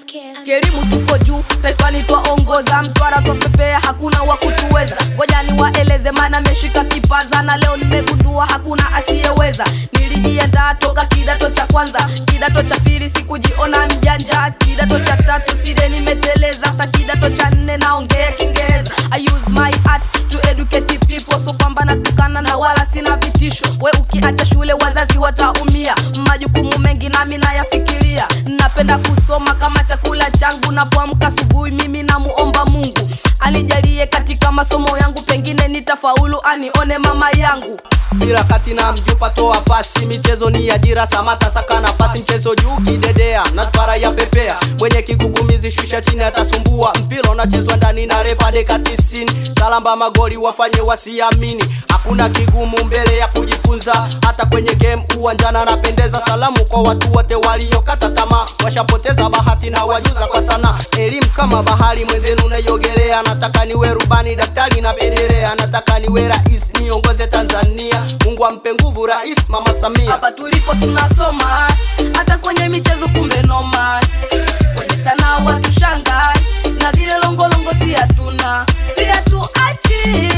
Kielimu tuko juu, taifani twaongoza, Mtwara twapepea, hakuna wa kutuweza. Ngoja niwaeleze maana meshika kipaza, na leo nimegundua hakuna asiyeweza. Nilijiandaa toka kidato cha kwanza, kidato cha pili sikujiona mjanja, kidato cha tatu side nimeteleza, sa kidato cha 4 naongea Kiingereza. I use my art to educate people, so kwamba natukana na wala sina vitisho. We ukiacha shule wazazi wataumia, majukumu mengi nami nayafikiria. Napenda kusoma kama chakula changu, napoamka asubuhi mimi namuomba Mungu anijalie katika masomo yangu, pengine nitafaulu anione mama yangu. Bila kati na mjupa toa pasi, michezo ni ajira, Samata saka nafasi. Mchezo juu kidedea, na Mtwara ya pepea, mwenye kigugumizi shusha chini atasumbua. Mpira unachezwa ndani na refa dakika 90, salamba magoli wafanye wasiamini. Hakuna kigumu mbele ya kujifunza, hata kwenye game uwanjana napendeza. Salamu kwa watu wote waliokata tamaa, washapoteza bahati na wajuza kwa sana. Elimu kama bahari mwenzenu unayogelea, nataka niwe rubani, daktari na pendelea. Nataka niwe rais niongoze Tanzania, Mungu ampe nguvu rais Mama Samia. Hapa tulipo tunasoma, hata kwenye michezo kumbe noma. Kwenye sanaa watu shangai, na zile longolongo si hatuna, si hatuachi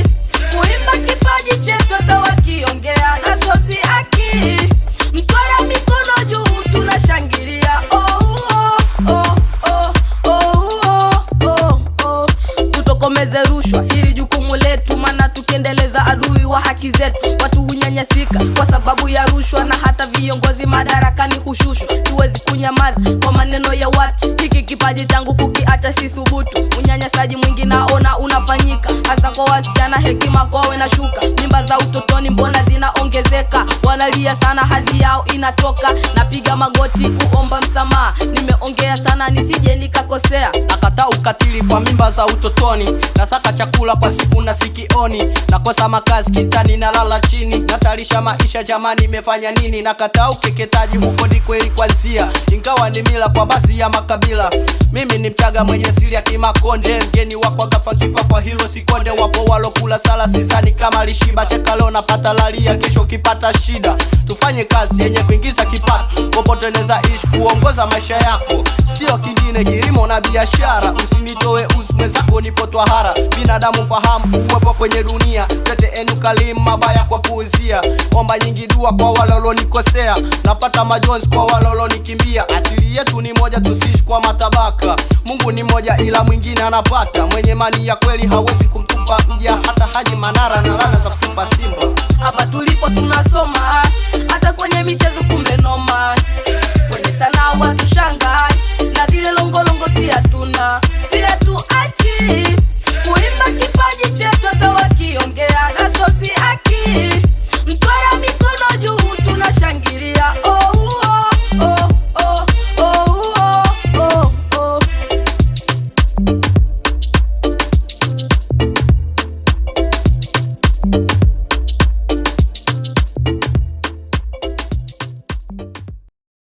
kuimba kipaji chetu hata wakiongea na sosi aki. Mtwara mikono juu tunashangilia, tutokomeze rushwa, hili jukumu letu, maana tukiendeleza adui wa haki zetu. Watu hunyanyasika kwa sababu ya rushwa, na hata viongozi madarakani hushushwa. Siwezi kunyamaza kwa maneno ya watu, hiki kipaji changu kukiacha si thubutu. Unyanyasaji mwingi naona unafanyika, hasa kwa wasichana, hekima kwao inashuka. Mimba za utotoni mbona zinaongezeka, wanalia sana hadhi yao inatoka. Napiga magoti kuomba msamaha, nimeongea sana nisije nikakosea. Nakata ukatili kwa mimba za utotoni, nasaka chakula kwa siku na sikioni. Nakosa makazi kitani na lala chini, natalisha maisha jamani nimefanya nini? Nakata ukeketaji huko ni kweli kwanzia, ingawa ni mila kwa basi ya makabila. Mimi ni Mchaga mwenye siri ya Kimakonde, mgeni wako gafa kifa kwa hilo sikonde. Wapo walokula sala sisani kama lishiba, cheka leo napata lalia, kesho kipata shida. Tufanye kazi yenye kuingiza kipato, popote neza ishi kuongoza maisha yako, sio kingine kilimo na biashara. Usinitoe usme zako nipo Twahara, binadamu fahamu uwepo kwenye dunia. Tete enu kalimu mabaya kwa puuzia, omba nyingi dua kwa walolo nikosea, napata majonzi kwa walolo nikimbia. Asili yetu ni moja tusishi kwa matabaka, Mungu ni moja ila mwingine anapata. Mwenye mani ya kweli hawezi kumtupa mja, hata Haji Manara na lana za kutupa Simba. Hapa tulipo tunasoma,